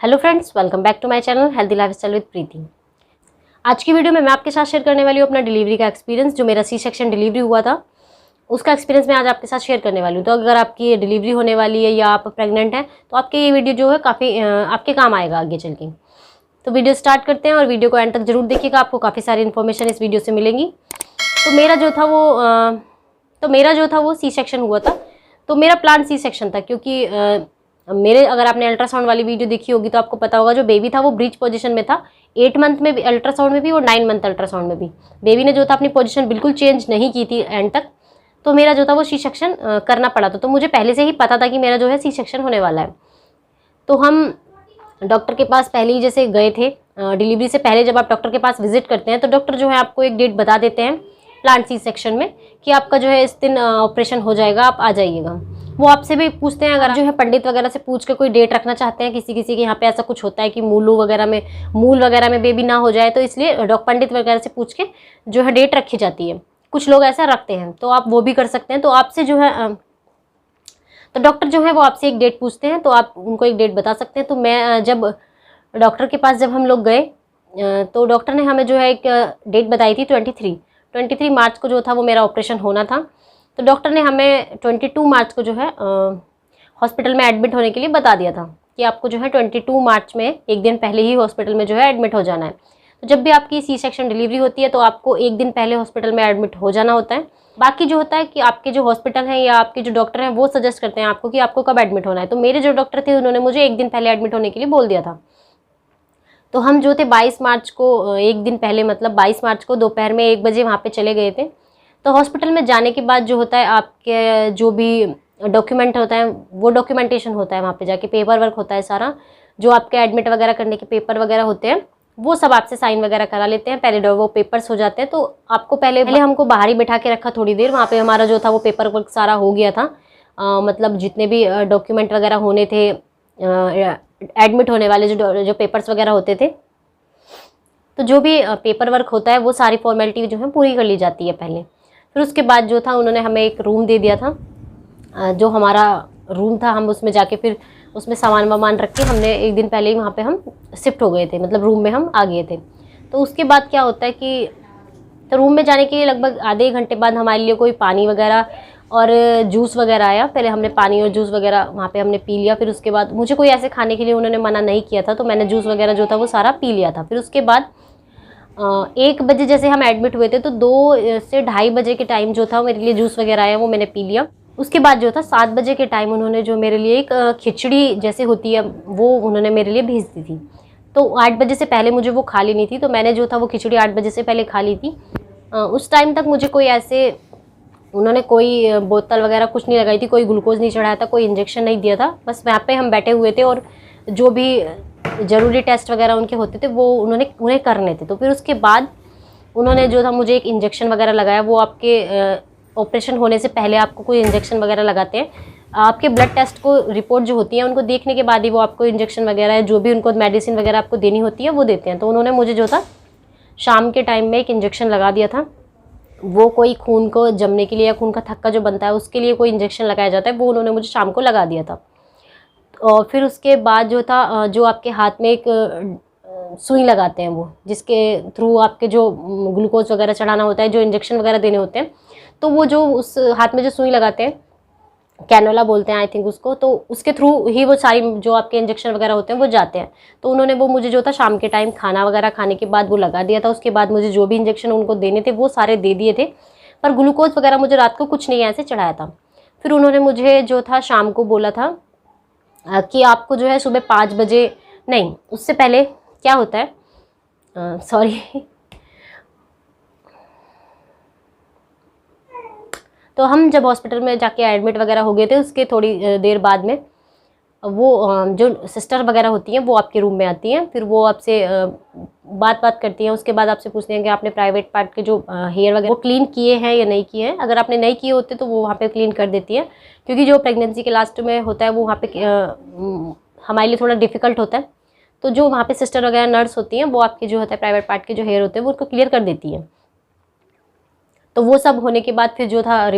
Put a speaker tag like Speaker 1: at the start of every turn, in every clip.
Speaker 1: Hello friends, welcome back to my channel healthy lifestyle with Preeti. आज की video में मैं आपके साथ शेयर करने वाली हूँ अपना डिलीवरी का एक्सपीरियंस। जो मेरा सी सेक्शन डिलीवरी हुआ था उसका एक्सपीरियंस मैं आज आपके साथ शेयर करने वाली हूँ। तो अगर आपकी डिलीवरी होने वाली है या आप प्रेग्नेंट हैं तो आपके ये वीडियो जो है काफ़ी आपके काम आएगा आगे चल के। तो वीडियो स्टार्ट करते हैं और वीडियो को एंड तक जरूर देखिएगा, आपको काफ़ी सारी इन्फॉर्मेशन इस वीडियो से मिलेंगी। तो मेरा जो था वो सी सेक्शन हुआ था। तो मेरा प्लान सी सेक्शन था क्योंकि अगर आपने अल्ट्रासाउंड वाली वीडियो देखी होगी तो आपको पता होगा जो बेबी था वो ब्रीच पोजीशन में था। 8 मंथ में भी अल्ट्रासाउंड में भी और 9 मंथ अल्ट्रासाउंड में भी बेबी ने जो था अपनी पोजीशन बिल्कुल चेंज नहीं की थी एंड तक। तो मेरा जो था वो सी सेक्शन करना पड़ा था। तो मुझे पहले से ही पता था कि मेरा जो है सी सेक्शन होने वाला है। तो हम डॉक्टर के पास पहले ही जैसे गए थे, डिलीवरी से पहले जब आप डॉक्टर के पास विजिट करते हैं तो डॉक्टर जो है आपको एक डेट बता देते हैं प्लान सी सेक्शन में कि आपका जो है इस दिन ऑपरेशन हो जाएगा, आप आ जाइएगा। वो आपसे भी पूछते हैं, अगर जो है पंडित वगैरह से पूछ के कोई डेट रखना चाहते हैं, किसी के यहाँ पे ऐसा कुछ होता है कि मूल वगैरह में बेबी ना हो जाए, तो इसलिए पंडित वगैरह से पूछ के जो है डेट रखी जाती है। कुछ लोग ऐसा रखते हैं तो आप वो भी कर सकते हैं। तो आपसे जो है तो डॉक्टर जो है वो आपसे एक डेट पूछते हैं तो आप उनको एक डेट बता सकते हैं। तो मैं जब डॉक्टर के पास जब हम लोग गए तो डॉक्टर ने हमें जो है एक डेट बताई थी 23 मार्च को जो था वो मेरा ऑपरेशन होना था। तो डॉक्टर ने हमें 22 मार्च को जो है हॉस्पिटल में एडमिट होने के लिए बता दिया था कि आपको जो है 22 मार्च में एक दिन पहले ही हॉस्पिटल में जो है एडमिट हो जाना है। तो जब भी आपकी सी सेक्शन डिलीवरी होती है तो आपको एक दिन पहले हॉस्पिटल में एडमिट हो जाना होता है। बाकी जो होता है कि आपके जो हॉस्पिटल हैं या आपके जो डॉक्टर हैं वो सजेस्ट करते हैं आपको कि आपको कब एडमिट होना है। तो मेरे जो डॉक्टर थे उन्होंने मुझे एक दिन पहले एडमिट होने के लिए बोल दिया था। तो हम जो थे 22 मार्च को, एक दिन पहले मतलब 22 मार्च को दोपहर में 1 बजे वहाँ पे चले गए थे। तो हॉस्पिटल में जाने के बाद जो होता है आपके जो भी डॉक्यूमेंट होता है वो डॉक्यूमेंटेशन होता है, वहाँ पे जाके पेपर वर्क होता है सारा। जो आपके एडमिट वगैरह करने के पेपर वगैरह होते हैं वो सब आपसे साइन वगैरह करा लेते हैं। पहले वो पेपर्स हो जाते हैं। तो आपको पहले हमको बाहर ही बैठा के रखा थोड़ी देर। वहाँ पे हमारा जो था वो पेपर वर्क सारा हो गया था। मतलब जितने भी डॉक्यूमेंट वगैरह होने थे, एडमिट होने वाले जो पेपर्स वगैरह होते थे, तो जो भी पेपर वर्क होता है वो सारी फॉर्मेलिटी जो है पूरी कर ली जाती है पहले। फिर उसके बाद जो था उन्होंने हमें एक रूम दे दिया था, जो हमारा रूम था। हम उसमें जाके फिर उसमें सामान वामान रख के हमने एक दिन पहले ही वहाँ पे हम शिफ्ट हो गए थे, मतलब रूम में हम आ गए थे। तो उसके बाद क्या होता है कि तो रूम में जाने के लिए लगभग आधे घंटे बाद हमारे लिए कोई पानी वगैरह और जूस वगैरह आया। पहले हमने पानी और जूस वगैरह वहाँ पे हमने पी लिया। फिर उसके बाद मुझे कोई ऐसे खाने के लिए उन्होंने मना नहीं किया था, तो मैंने जूस वगैरह जो था वो सारा पी लिया था। फिर उसके बाद 1 बजे जैसे हम एडमिट हुए थे तो 2 से ढाई बजे के टाइम जो था मेरे लिए जूस वगैरह आया वो मैंने पी लिया। उसके बाद जो था 7 बजे के टाइम उन्होंने जो मेरे लिए एक खिचड़ी जैसे होती है वो उन्होंने मेरे लिए भेज दी थी। तो 8 बजे से पहले मुझे वो खा लेनी थी, तो मैंने जो था वो खिचड़ी 8 बजे से पहले खा ली थी। उस टाइम तक मुझे कोई ऐसे उन्होंने कोई बोतल वगैरह कुछ नहीं लगाई थी, कोई ग्लूकोज नहीं चढ़ाया था, कोई इंजेक्शन नहीं दिया था। बस वहाँ पे हम बैठे हुए थे और जो भी ज़रूरी टेस्ट वगैरह उनके होते थे वो उन्हें करने थे। तो फिर उसके बाद उन्होंने जो था मुझे एक इंजेक्शन वगैरह लगाया। वो आपके ऑपरेशन होने से पहले आपको कोई इंजेक्शन वगैरह लगाते हैं। आपके ब्लड टेस्ट को रिपोर्ट जो होती है उनको देखने के बाद ही वो आपको इंजेक्शन वगैरह जो भी उनको मेडिसिन वगैरह आपको देनी होती है वो देते हैं। तो उन्होंने मुझे जो था शाम के टाइम में एक इंजेक्शन लगा दिया था। वो कोई खून को जमने के लिए या खून का थक्का जो बनता है उसके लिए कोई इंजेक्शन लगाया जाता है, वो उन्होंने मुझे शाम को लगा दिया था। और फिर उसके बाद जो था जो आपके हाथ में एक सुई लगाते हैं वो, जिसके थ्रू आपके जो ग्लूकोज वगैरह चढ़ाना होता है, जो इंजेक्शन वगैरह देने होते हैं, तो वो जो उस हाथ में जो सुई लगाते हैं कैनोला बोलते हैं आई थिंक उसको, तो उसके थ्रू ही वो सारी जो आपके इंजेक्शन वगैरह होते हैं वो जाते हैं। तो उन्होंने वो मुझे जो था शाम के टाइम खाना वगैरह खाने के बाद वो लगा दिया था। उसके बाद मुझे जो भी इंजेक्शन उनको देने थे वो सारे दे दिए थे, पर ग्लूकोज वगैरह मुझे रात को कुछ नहीं ऐसे चढ़ाया था। फिर उन्होंने मुझे जो था शाम को बोला था कि आपको जो है सुबह 5 बजे, नहीं उससे पहले क्या होता है, सॉरी तो हम जब हॉस्पिटल में जाके एडमिट वगैरह हो गए थे उसके थोड़ी देर बाद में वो जो सिस्टर वगैरह होती हैं वो आपके रूम में आती हैं। फिर वो आपसे बात करती हैं। उसके बाद आपसे पूछते हैं कि आपने प्राइवेट पार्ट के जो हेयर वगैरह वो क्लीन किए हैं या नहीं किए हैं। अगर आपने नहीं किए होते तो वो वहाँ पे क्लीन कर देती है, क्योंकि जो प्रेगनेंसी के लास्ट में होता है वो वहाँ पे हमारे लिए थोड़ा डिफ़िकल्ट होता है। तो जो वहाँ पे सिस्टर वगैरह नर्स होती हैं वो आपके जो होता है प्राइवेट पार्ट के जो हेयर होते हैं वो उसको क्लियर कर देती हैं। तो वो सब होने के बाद फिर जो था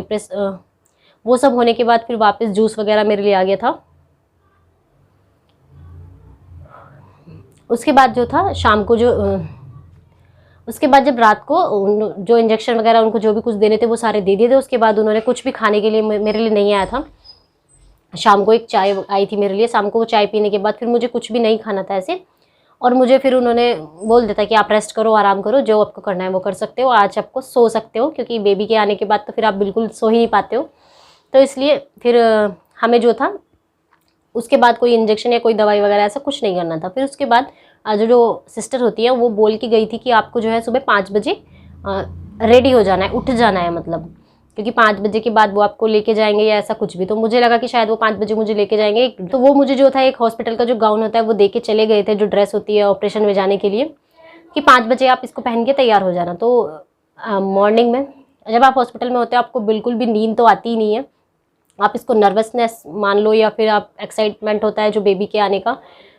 Speaker 1: वो सब होने के बाद फिर वापस जूस वगैरह मेरे लिए आ गया था। उसके बाद जो था शाम को उसके बाद जब रात को जो इंजेक्शन वगैरह उनको जो भी कुछ देने थे वो सारे दे दिए थे। उसके बाद उन्होंने कुछ भी खाने के लिए मेरे लिए नहीं आया था। शाम को एक चाय आई थी मेरे लिए, शाम को वो चाय पीने के बाद फिर मुझे कुछ भी नहीं खाना था ऐसे। और मुझे फिर उन्होंने बोल देता कि आप रेस्ट करो, आराम करो, जो आपको करना है वो कर सकते हो, आज आपको सो सकते हो, क्योंकि बेबी के आने के बाद तो फिर आप बिल्कुल सो ही नहीं पाते हो। तो इसलिए फिर हमें जो था उसके बाद कोई इंजेक्शन या कोई दवाई वगैरह ऐसा कुछ नहीं करना था। फिर उसके बाद जो सिस्टर होती है वो बोल के गई थी कि आपको जो है सुबह 5 बजे रेडी हो जाना है, उठ जाना है, मतलब क्योंकि 5 बजे के बाद वो आपको लेके जाएंगे या ऐसा कुछ भी। तो मुझे लगा कि शायद वो 5 बजे मुझे लेके जाएंगे। तो वो मुझे जो था एक हॉस्पिटल का जो गाउन होता है वो दे के चले गए थे, जो ड्रेस होती है ऑपरेशन में जाने के लिए, कि 5 बजे आप इसको पहन के तैयार हो जाना। तो मॉर्निंग में जब आप हॉस्पिटल में होते हैं आपको बिल्कुल भी नींद तो आती ही नहीं है। आप इसको नर्वसनेस मान लो या फिर आप एक्साइटमेंट होता है जो बेबी के आने का,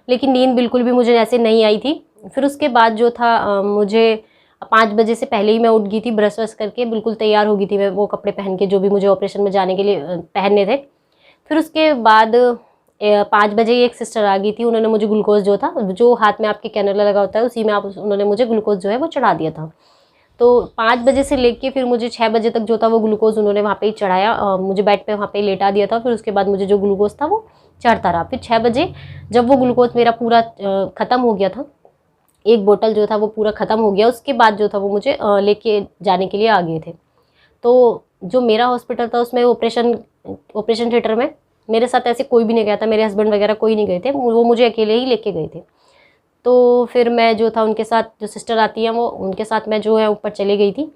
Speaker 1: लेकिन नींद बिल्कुल भी मुझे ऐसे नहीं आई थी। फिर उसके बाद जो था मुझे 5 बजे से पहले ही मैं उठ गई थी, ब्रश व्रश करके बिल्कुल तैयार हो गई थी मैं, वो कपड़े पहन के जो भी मुझे ऑपरेशन में जाने के लिए पहनने थे। फिर उसके बाद 5 बजे एक सिस्टर आ गई थी, उन्होंने मुझे ग्लूकोज जो था, जो हाथ में आपके कैनुला लगा होता है उसी में उन्होंने मुझे ग्लूकोज जो है वो चढ़ा दिया था। तो 5 बजे से लेके फिर मुझे 6 बजे तक जो था वो ग्लूकोज उन्होंने वहाँ पे ही चढ़ाया, मुझे बेड पे वहाँ पे लेटा दिया था। फिर उसके बाद मुझे जो ग्लूकोज था वो चढ़ता रहा। फिर 6 बजे जब वो ग्लूकोज मेरा पूरा ख़त्म हो गया था, एक बोतल जो था वो पूरा ख़त्म हो गया, उसके बाद जो था वो मुझे लेके जाने के लिए आ गए थे। तो जो मेरा हॉस्पिटल था उसमें ऑपरेशन थिएटर में मेरे साथ ऐसे कोई भी नहीं गया था, मेरे हस्बैंड वगैरह कोई नहीं गए थे, वो मुझे अकेले ही लेके गए थे। तो फिर मैं जो था उनके साथ, जो सिस्टर आती हैं वो, उनके साथ मैं जो है ऊपर चली गई थी।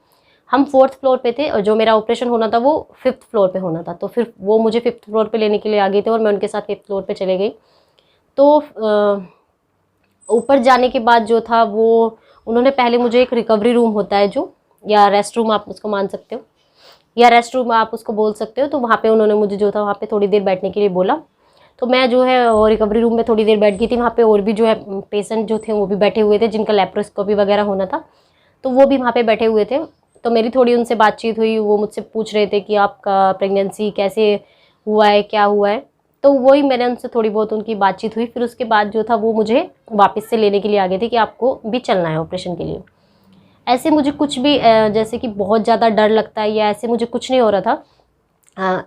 Speaker 1: हम 4th फ्लोर पे थे और जो मेरा ऑपरेशन होना था वो 5th फ्लोर पे होना था। तो फिर वो मुझे 5th फ्लोर पे लेने के लिए आ गए थे और मैं उनके साथ 5th फ्लोर पे चले गई। तो ऊपर जाने के बाद जो था वो उन्होंने पहले मुझे एक रिकवरी रूम होता है जो, या रेस्ट रूम आप उसको मान सकते हो, या रेस्ट रूम आप उसको बोल सकते हो, तो वहाँ पे उन्होंने मुझे जो था वहाँ पे थोड़ी देर बैठने के लिए बोला। तो मैं जो है वो रिकवरी रूम में थोड़ी देर बैठ गई थी। वहाँ पे और भी जो है पेशेंट जो थे वो भी बैठे हुए थे, जिनका लेप्रोस्कोपी वगैरह होना था, तो वो भी वहाँ पे बैठे हुए थे। तो मेरी थोड़ी उनसे बातचीत हुई, वो मुझसे पूछ रहे थे कि आपका प्रेगनेंसी कैसे हुआ है, क्या हुआ है। तो वही मैंने उनसे थोड़ी बहुत उनकी बातचीत हुई। फिर उसके बाद जो था वो मुझे वापस से लेने के लिए आ गए थे कि आपको भी चलना है ऑपरेशन के लिए। ऐसे मुझे कुछ भी जैसे कि बहुत ज़्यादा डर लगता है या ऐसे मुझे कुछ नहीं हो रहा था।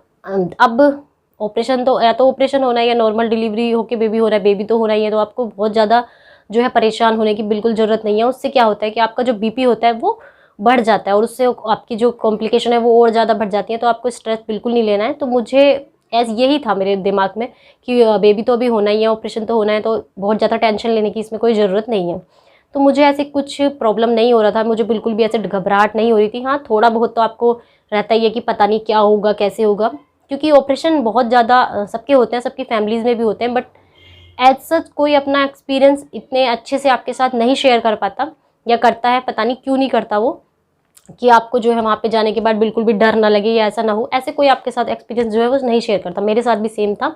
Speaker 1: अब ऑपरेशन तो, या तो ऑपरेशन होना है या नॉर्मल डिलीवरी होके बेबी हो रहा है, बेबी तो होना ही है, तो आपको बहुत ज़्यादा जो है परेशान होने की बिल्कुल ज़रूरत नहीं है। उससे क्या होता है कि आपका जो बीपी होता है वो बढ़ जाता है और उससे आपकी जो कॉम्प्लिकेशन है वो और ज़्यादा बढ़ जाती है। तो आपको स्ट्रेस बिल्कुल नहीं लेना है। तो मुझे यही था मेरे दिमाग में कि बेबी तो अभी होना ही है, ऑपरेशन तो होना है, तो बहुत ज़्यादा टेंशन लेने की इसमें कोई ज़रूरत नहीं है। तो मुझे ऐसे कुछ प्रॉब्लम नहीं हो रहा था, मुझे बिल्कुल भी ऐसे घबराहट नहीं हो रही थी। हाँ, थोड़ा बहुत तो आपको रहता ही है कि पता नहीं क्या होगा, कैसे होगा, क्योंकि ऑपरेशन बहुत ज़्यादा सबके होते हैं, सबकी फैमिलीज़ में भी होते हैं, बट एज सच कोई अपना एक्सपीरियंस इतने अच्छे से आपके साथ नहीं शेयर कर पाता, या करता है पता नहीं क्यों नहीं करता वो, कि आपको जो है वहाँ पे जाने के बाद बिल्कुल भी डर ना लगे या ऐसा ना हो। ऐसे कोई आपके साथ एक्सपीरियंस जो है वो नहीं शेयर करता। मेरे साथ भी सेम था।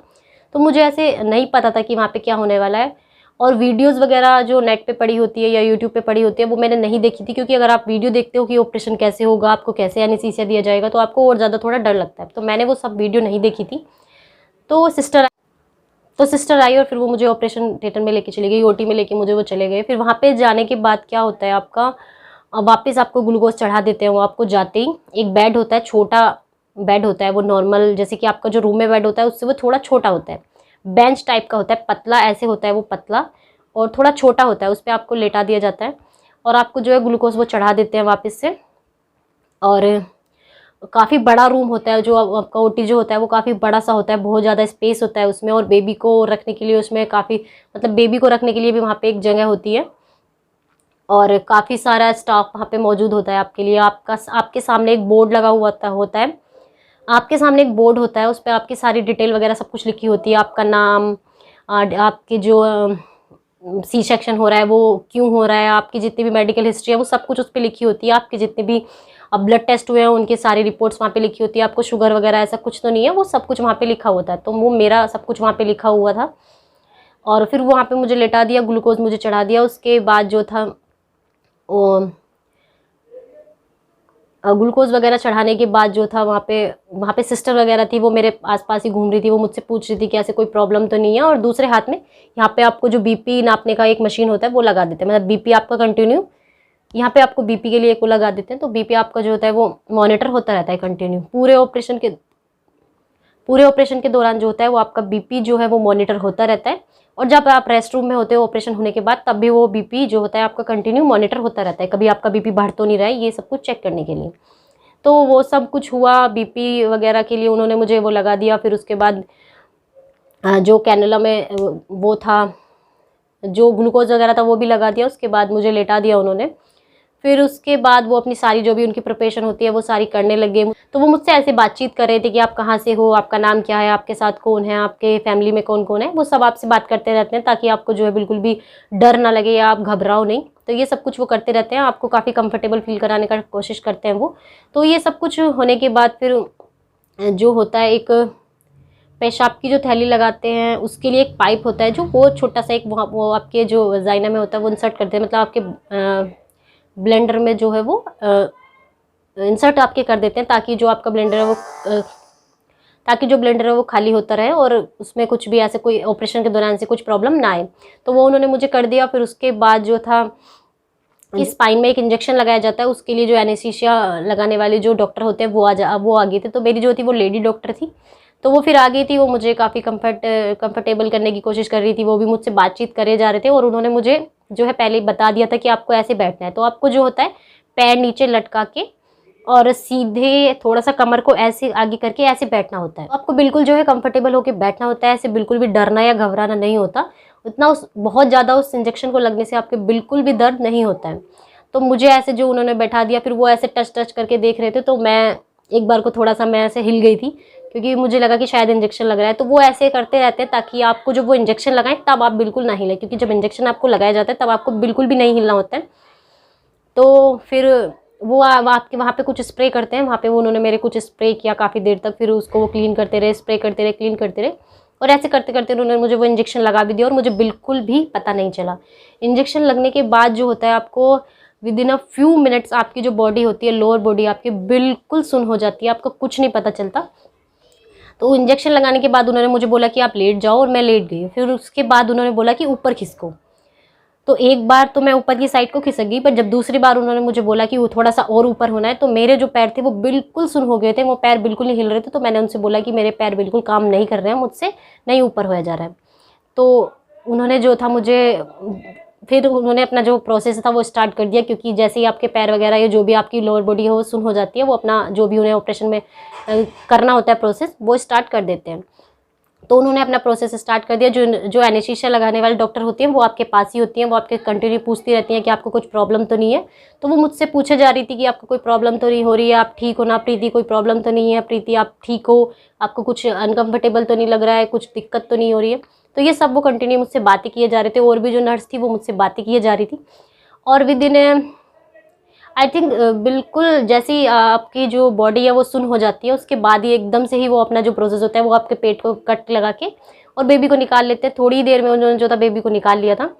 Speaker 1: तो मुझे ऐसे नहीं पता था कि वहाँ पे क्या होने वाला है। और वीडियोज़ वगैरह जो नेट पे पड़ी होती है या यूट्यूब पे पड़ी होती है वो मैंने नहीं देखी थी, क्योंकि अगर आप वीडियो देखते हो कि ऑपरेशन कैसे होगा, आपको कैसे एनेस्थीसिया दिया जाएगा, तो आपको और ज़्यादा थोड़ा डर लगता है। तो मैंने वो सब वीडियो नहीं देखी थी। तो सिस्टर आई और फिर वो मुझे ऑपरेशन थिएटर में लेके चली गई, ओटी में लेके मुझे वो चले गए। फिर वहाँ पे जाने के बाद क्या होता है, आपका वापस आपको ग्लूकोज चढ़ा देते हैं वो आपको जाते ही। एक बेड होता है, छोटा बेड होता है, वो नॉर्मल जैसे कि आपका जो रूम में बेड होता है उससे वो थोड़ा छोटा होता है, बेंच टाइप का होता है, पतला ऐसे होता है, वो पतला और थोड़ा छोटा होता है। उस पर आपको लेटा दिया जाता है और आपको जो है ग्लूकोज वो चढ़ा देते हैं वापस से। और काफ़ी बड़ा रूम होता है, जो आपका ओटी जो होता है वो काफ़ी बड़ा सा होता है, बहुत ज़्यादा स्पेस होता है उसमें। और बेबी को रखने के लिए उसमें काफ़ी, मतलब बेबी को रखने के लिए भी वहाँ पे एक जगह होती है और काफ़ी सारा स्टाफ वहाँ पे मौजूद होता है आपके लिए। आपके सामने एक बोर्ड लगा हुआ होता है, आपके सामने एक बोर्ड होता है, उस पर आपकी सारी डिटेल वगैरह सब कुछ लिखी होती है, आपका नाम, आपके जो सी सेक्शन हो रहा है वो क्यों हो रहा है, आपकी जितनी भी मेडिकल हिस्ट्री है वो सब कुछ उस पर लिखी होती है, आपके जितने भी ब्लड टेस्ट हुए हैं उनकी सारी रिपोर्ट्स वहाँ पे लिखी होती है, आपको शुगर वगैरह ऐसा कुछ तो नहीं है, वो सब कुछ वहाँ पे लिखा होता है। तो वो मेरा सब कुछ वहाँ पे लिखा हुआ था और फिर वहाँ पे मुझे लेटा दिया, ग्लूकोज मुझे चढ़ा दिया। उसके बाद जो था वो ग्लूकोज वगैरह चढ़ाने के बाद जो था वहाँ पे सिस्टर वगैरह थी, वो मेरे आसपास ही घूम रही थी। वो मुझसे पूछ रही थी कि ऐसे कोई प्रॉब्लम तो नहीं है। और दूसरे हाथ में यहाँ पे आपको जो बीपी नापने का एक मशीन होता है वो लगा देते हैं, मतलब बीपी आपका कंटिन्यू यहाँ पे आपको बीपी के लिए एक वो लगा देते हैं। तो बीपी आपका जो होता है वो मॉनिटर होता रहता है कंटिन्यू पूरे ऑपरेशन के दौरान जो होता है वो आपका बीपी जो है वो मॉनिटर होता रहता है। और जब आप रेस्ट रूम में होते हो ऑपरेशन होने के बाद, तब भी वो बीपी जो होता है आपका कंटिन्यू मॉनिटर होता रहता है, कभी आपका बीपी बढ़ तो नहीं रहा है, ये सब कुछ चेक करने के लिए। तो वो सब कुछ हुआ, बीपी वगैरह के लिए उन्होंने मुझे वो लगा दिया। फिर उसके बाद जो कैनुला में वो था, जो ग्लूकोज वगैरह था वो भी लगा दिया। उसके बाद मुझे लेटा दिया उन्होंने। फिर उसके बाद वो अपनी सारी जो भी उनकी प्रिपरेशन होती है वो सारी करने लगे। तो वो मुझसे ऐसे बातचीत कर रहे थे कि आप कहाँ से हो, आपका नाम क्या है, आपके साथ कौन है, आपके फैमिली में कौन कौन है, वो सब आपसे बात करते रहते हैं ताकि आपको जो है बिल्कुल भी डर ना लगे या आप घबराओ नहीं। तो ये सब कुछ वो करते रहते हैं, आपको काफ़ी कंफर्टेबल फील कराने का कोशिश करते हैं वो। तो ये सब कुछ होने के बाद फिर जो होता है, एक पेशाब की जो थैली लगाते हैं उसके लिए एक पाइप होता है, जो वो छोटा सा एक वो आपके जो वजाइना में होता है वो इंसर्ट करते हैं, मतलब आपके ब्लेंडर में जो है वो इंसर्ट आपके कर देते हैं, ताकि जो आपका ब्लेंडर है वो ताकि जो ब्लेंडर है वो खाली होता रहे और उसमें कुछ भी ऐसे कोई ऑपरेशन के दौरान से कुछ प्रॉब्लम ना आए। तो वो उन्होंने मुझे कर दिया। फिर उसके बाद जो था, इस स्पाइन में एक इंजेक्शन लगाया जाता है, उसके लिए जो एनेस्थीसिया लगाने वाले जो डॉक्टर होते हैं वो आ गए थे। तो मेरी जो थी वो लेडी डॉक्टर थी, तो वो फिर आ गई थी। वो मुझे काफ़ी कंफर्टेबल करने की कोशिश कर रही थी, वो भी मुझसे बातचीत करे जा रहे थे। और उन्होंने मुझे जो है पहले ही बता दिया था कि आपको ऐसे बैठना है। तो आपको जो होता है पैर नीचे लटका के और सीधे थोड़ा सा कमर को ऐसे आगे करके ऐसे बैठना होता है। आपको बिल्कुल जो है कंफर्टेबल होकर बैठना होता है, ऐसे बिल्कुल भी डरना या घबराना नहीं होता। उतना बहुत ज़्यादा उस इंजेक्शन को लगने से आपके बिल्कुल भी दर्द नहीं होता है। तो मुझे ऐसे जो उन्होंने बैठा दिया, फिर वो ऐसे टच करके देख रहे थे। तो मैं एक बार को थोड़ा सा मैं ऐसे हिल गई थी, क्योंकि मुझे लगा कि शायद इंजेक्शन लग रहा है। तो वो ऐसे करते रहते हैं ताकि आपको जब वो इंजेक्शन लगाएं तब आप बिल्कुल ना हिलें, क्योंकि जब इंजेक्शन आपको लगाया जाता है तब आपको बिल्कुल भी नहीं हिलना होता है। तो फिर वो आपके वहाँ पे कुछ स्प्रे करते हैं, वहाँ पे वो उन्होंने मेरे कुछ स्प्रे किया काफ़ी देर तक। फिर उसको वो क्लीन करते रहे, स्प्रे करते रहे, क्लीन करते रहे। और ऐसे करते करते उन्होंने मुझे वो इंजेक्शन लगा भी दिया और मुझे बिल्कुल भी पता नहीं चला। इंजेक्शन लगने के बाद जो होता है, आपको with in a few minutes आपकी जो बॉडी होती है, लोअर बॉडी आपकी बिल्कुल सुन हो जाती है, आपको कुछ नहीं पता चलता। तो इंजेक्शन लगाने के बाद उन्होंने मुझे बोला कि आप लेट जाओ, और मैं लेट गई। फिर उसके बाद उन्होंने बोला कि ऊपर खिसको। तो एक बार तो मैं ऊपर की साइड को खिसक गई, पर जब दूसरी बार उन्होंने मुझे बोला कि वो थोड़ा सा और ऊपर होना है, तो मेरे जो पैर थे वो बिल्कुल सुन हो गए थे, वो पैर बिल्कुल नहीं हिल रहे थे। तो मैंने उनसे बोला कि मेरे पैर बिल्कुल काम नहीं कर रहे हैं, मुझसे नहीं ऊपर होया जा रहा है। तो उन्होंने जो था मुझे, फिर उन्होंने अपना जो प्रोसेस था वो स्टार्ट कर दिया, क्योंकि जैसे ही आपके पैर वगैरह या जो भी आपकी लोअर बॉडी है वो सुन हो जाती है, वो अपना जो भी उन्हें ऑपरेशन में करना होता है प्रोसेस, वो स्टार्ट कर देते हैं। तो उन्होंने अपना प्रोसेस स्टार्ट कर दिया। जो एनेस्थीसिया लगाने वाले डॉक्टर होती हैं वो आपके पास ही होती हैं, वो आपके कंटिन्यू पूछती रहती हैं कि आपको कुछ प्रॉब्लम तो नहीं है। तो वो मुझसे पूछे जा रही थी कि आपको कोई प्रॉब्लम तो नहीं हो रही है, आप ठीक हो ना प्रीति, कोई प्रॉब्लम तो नहीं है प्रीति, आप ठीक हो, आपको कुछ अनकम्फर्टेबल तो नहीं लग रहा है, कुछ दिक्कत तो नहीं हो रही है। तो ये सब वो कंटिन्यू मुझसे बातें किए जा रहे थे, और भी जो नर्स थी वो मुझसे बातें किए जा रही थी। और विद इन आई थिंक बिल्कुल जैसे ही आपकी जो बॉडी है वो सुन हो जाती है, उसके बाद ही एकदम से ही वो अपना जो प्रोसेस होता है वो आपके पेट को कट लगा के और बेबी को निकाल लेते हैं। थोड़ी देर में उन्होंने जो था बेबी को निकाल लिया था।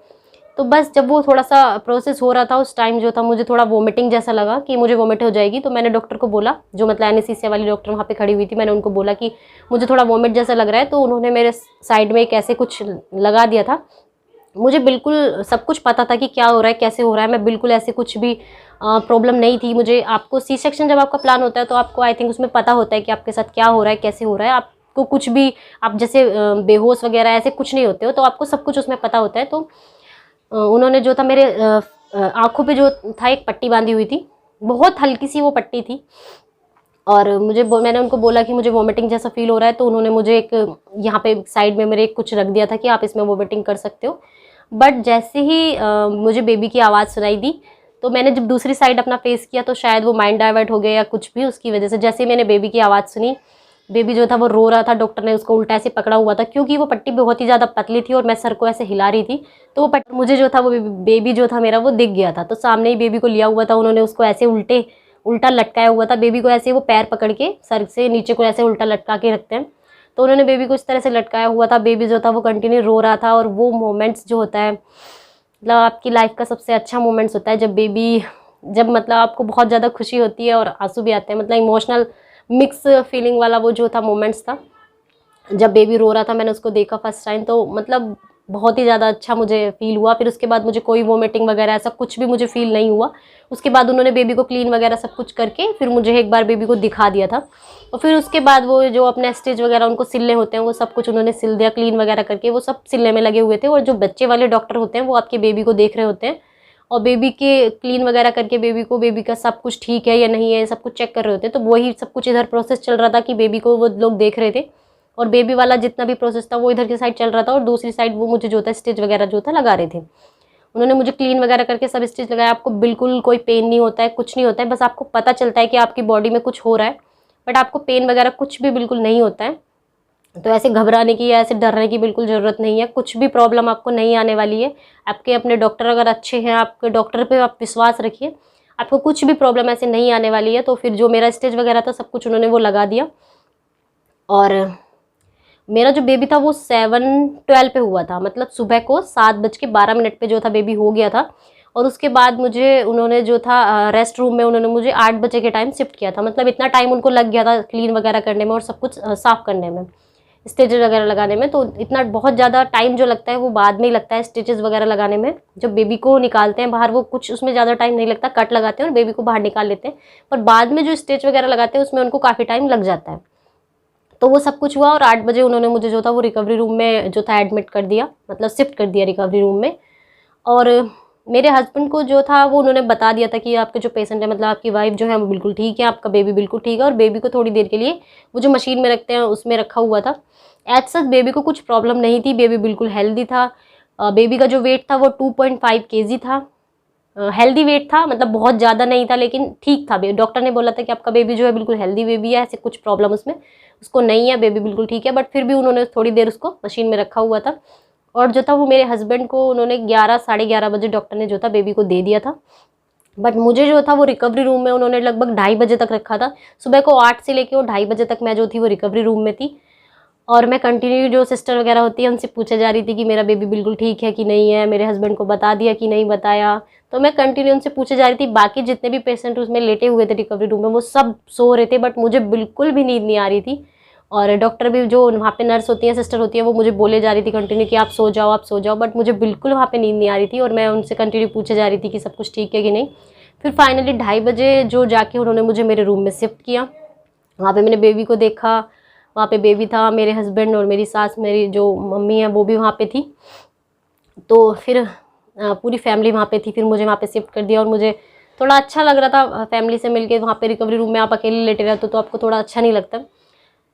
Speaker 1: तो बस जब वो थोड़ा सा प्रोसेस हो रहा था, उस टाइम जो था मुझे थोड़ा वोमिटिंग जैसा लगा कि मुझे वोमिट हो जाएगी। तो मैंने डॉक्टर को बोला, जो मतलब एनेस्थीसिया वाली डॉक्टर वहाँ पे खड़ी हुई थी, मैंने उनको बोला कि मुझे थोड़ा वोमिट जैसा लग रहा है। तो उन्होंने मेरे साइड में एक ऐसे कुछ लगा दिया था। मुझे बिल्कुल सब कुछ पता था कि क्या हो रहा है, कैसे हो रहा है, मैं बिल्कुल ऐसे कुछ भी प्रॉब्लम नहीं थी मुझे। आपको सी सेक्शन जब आपका प्लान होता है तो आपको आई थिंक उसमें पता होता है कि आपके साथ क्या हो रहा है, कैसे हो रहा है। आपको कुछ भी, आप जैसे बेहोश वगैरह ऐसे कुछ नहीं होते हो, तो आपको सब कुछ उसमें पता होता है। तो उन्होंने जो था मेरे आँखों पे जो था एक पट्टी बांधी हुई थी, बहुत हल्की सी वो पट्टी थी। और मैंने उनको बोला कि मुझे वोमिटिंग जैसा फील हो रहा है। तो उन्होंने मुझे एक यहाँ पे साइड में मेरे कुछ रख दिया था कि आप इसमें वोमिटिंग कर सकते हो। बट जैसे ही मुझे बेबी की आवाज़ सुनाई दी, तो मैंने जब दूसरी साइड अपना फेस किया, तो शायद वो माइंड डाइवर्ट हो गया या कुछ भी उसकी वजह से, जैसे ही मैंने बेबी की आवाज़ सुनी, बेबी जो था वो रो रहा था। डॉक्टर ने उसको उल्टा ऐसे पकड़ा हुआ था, क्योंकि वो पट्टी बहुत ही ज़्यादा पतली थी और मैं सर को ऐसे हिला रही थी। तो वो मुझे जो था वो बेबी जो था मेरा वो दिख गया था। तो सामने ही बेबी को लिया हुआ था, उन्होंने उसको ऐसे उल्टा लटकाया हुआ था बेबी को, ऐसे वो पैर पकड़ के सर से नीचे को ऐसे उल्टा लटका के रखते हैं। तो उन्होंने बेबी को इस तरह से लटकाया हुआ था। बेबी जो था वो कंटिन्यू रो रहा था। और वो मोमेंट्स जो होता है, मतलब आपकी लाइफ का सबसे अच्छा मोमेंट्स होता है, जब बेबी जब मतलब आपको बहुत ज़्यादा खुशी होती है और आंसू भी आते हैं, मतलब इमोशनल मिक्स फीलिंग वाला वो जो था मोमेंट्स था। जब बेबी रो रहा था मैंने उसको देखा फर्स्ट टाइम, तो मतलब बहुत ही ज़्यादा अच्छा मुझे फील हुआ। फिर उसके बाद मुझे कोई वोमिटिंग वगैरह ऐसा कुछ भी मुझे फील नहीं हुआ। उसके बाद उन्होंने बेबी को क्लीन वगैरह सब कुछ करके फिर मुझे एक बार बेबी को दिखा दिया था। और फिर उसके बाद वो जो अपने स्टिच वगैरह उनको सिलने होते हैं वो सब कुछ उन्होंने सिल दिया, क्लीन वगैरह करके वो सब सिलने में लगे हुए थे। और जो बच्चे वाले डॉक्टर होते हैं वो आपके बेबी को देख रहे होते हैं और बेबी के क्लीन वगैरह करके बेबी का सब कुछ ठीक है या नहीं है सब कुछ चेक कर रहे होते हैं। तो वही सब कुछ इधर प्रोसेस चल रहा था कि बेबी को वो लोग देख रहे थे, और बेबी वाला जितना भी प्रोसेस था वो इधर की साइड चल रहा था, और दूसरी साइड वो मुझे जो था स्टिच वगैरह जो था लगा रहे थे। उन्होंने मुझे क्लीन वगैरह करके सब स्टिच लगाया। आपको बिल्कुल कोई पेन नहीं होता है, कुछ नहीं होता है, बस आपको पता चलता है कि आपकी बॉडी में कुछ हो रहा है, बट आपको पेन वगैरह कुछ भी बिल्कुल नहीं होता है। तो ऐसे घबराने की या ऐसे डरने की बिल्कुल ज़रूरत नहीं है, कुछ भी प्रॉब्लम आपको नहीं आने वाली है। आपके अपने डॉक्टर अगर अच्छे हैं, आपके डॉक्टर पे आप विश्वास रखिए, आपको कुछ भी प्रॉब्लम ऐसे नहीं आने वाली है। तो फिर जो मेरा स्टिच वगैरह था सब कुछ उन्होंने वो लगा दिया। और मेरा जो बेबी था वो 7:12 पे हुआ था, मतलब सुबह को 7:12 पे जो था बेबी हो गया था। और उसके बाद मुझे उन्होंने जो था रेस्ट रूम में उन्होंने मुझे 8 बजे के टाइम शिफ्ट किया था। मतलब इतना टाइम उनको लग गया था क्लीन वगैरह करने में और सब कुछ साफ़ करने में, स्टिचेज वगैरह लगाने में। तो इतना बहुत ज़्यादा टाइम जो लगता है वो बाद में ही लगता है स्टिचेस वगैरह लगाने में। जब बेबी को निकालते हैं बाहर वो कुछ उसमें ज़्यादा टाइम नहीं लगता, कट लगाते हैं और बेबी को बाहर निकाल लेते हैं। पर बाद में जो स्टिच वगैरह लगाते हैं उसमें उनको काफ़ी टाइम लग जाता है। तो वो सब कुछ हुआ और 8 बजे उन्होंने मुझे जो था वो रिकवरी रूम में जो था एडमिट कर दिया, मतलब शिफ्ट कर दिया रिकवरी रूम में। और मेरे हस्बैंड को जो था वो उन्होंने बता दिया था कि आपके जो पेशेंट है, मतलब आपकी वाइफ जो है वो बिल्कुल ठीक है, आपका बेबी बिल्कुल ठीक है। और बेबी को थोड़ी देर के लिए वो जो मशीन में रखते हैं उसमें रखा हुआ था। एज सच बेबी को कुछ प्रॉब्लम नहीं थी, बेबी बिल्कुल हेल्दी था। बेबी का जो वेट था वो 2.5 kg था। हेल्दी वेट था, मतलब बहुत ज़्यादा नहीं था लेकिन ठीक था। डॉक्टर ने बोला था कि आपका बेबी जो है बिल्कुल हेल्दी बेबी है, ऐसे कुछ प्रॉब्लम उसमें उसको नहीं है, बेबी बिल्कुल ठीक है। बट फिर भी उन्होंने थोड़ी देर उसको मशीन में रखा हुआ था। और जो था वो मेरे हस्बैंड को उन्होंने 11 साढ़े 11 बजे डॉक्टर ने जो था बेबी को दे दिया था। बट मुझे जो था वो रिकवरी रूम में उन्होंने लगभग 2:30 बजे तक रखा था। सुबह को 8 से लेके वो 2:30 बजे तक मैं जो थी वो रिकवरी रूम में थी। और मैं कंटिन्यू जो सिस्टर वगैरह होती है उनसे पूछे जा रही थी कि मेरा बेबी बिल्कुल ठीक है कि नहीं है, मेरे हस्बैंड को बता दिया कि नहीं बताया। तो मैं कंटिन्यू उनसे पूछे जा रही थी। बाकी जितने भी पेशेंट उसमें लेटे हुए थे रिकवरी रूम में वो सब सो रहे थे, बट मुझे बिल्कुल भी नींद नहीं आ रही थी। और डॉक्टर भी जो वहाँ पे नर्स होती हैं, सिस्टर होती हैं, वो मुझे बोले जा रही थी कंटिन्यू कि आप सो जाओ, आप सो जाओ। बट मुझे बिल्कुल वहाँ पे नींद नहीं आ रही थी और मैं उनसे कंटिन्यू पूछे जा रही थी कि सब कुछ ठीक है कि नहीं। फिर फाइनली 2:30 बजे जो जाके उन्होंने मुझे मेरे रूम में शिफ्ट किया। वहाँ पे मैंने बेबी को देखा, वहाँ पे बेबी था, मेरे हस्बैंड और मेरी सास, मेरी जो मम्मी है वो भी वहाँ पे थी। तो फिर पूरी फैमिली वहाँ पे थी। फिर मुझे वहाँ पे शिफ्ट कर दिया और मुझे थोड़ा अच्छा लग रहा था फैमिली से मिलके। वहाँ पे रिकवरी रूम में आप अकेले लेटे रहते हो तो आपको थोड़ा अच्छा नहीं लगता।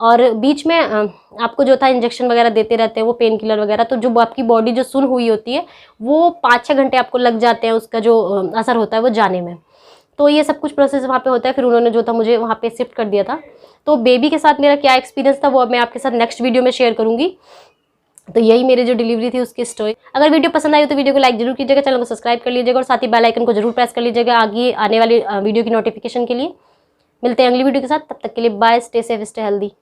Speaker 1: और बीच में आपको जो था इंजेक्शन वगैरह देते रहते हैं वो पेन किलर वगैरह। तो जो आपकी बॉडी जो सुन हुई होती है वो 5-6 घंटे आपको लग जाते हैं उसका जो असर होता है वो जाने में। तो ये सब कुछ प्रोसेस वहाँ पे होता है। फिर उन्होंने जो था मुझे वहाँ पे शिफ्ट कर दिया था। तो बेबी के साथ मेरा क्या एक्सपीरियंस था वो अब मैं आपके साथ नेक्स्ट वीडियो में शेयर करूँगी। तो यही मेरी जो डिलीवरी थी उसकी स्टोरी। अगर वीडियो पसंद आई हो तो वीडियो को लाइक जरूर कीजिएगा, चैनल को सब्सक्राइब कर लीजिएगा और साथ ही बेल आइकन को जरूर प्रेस कर लीजिएगा आगे आने वाली वीडियो की नोटिफिकेशन के लिए। मिलते हैं अगली वीडियो के साथ, तब तक के लिए bye, stay safe, stay healthy.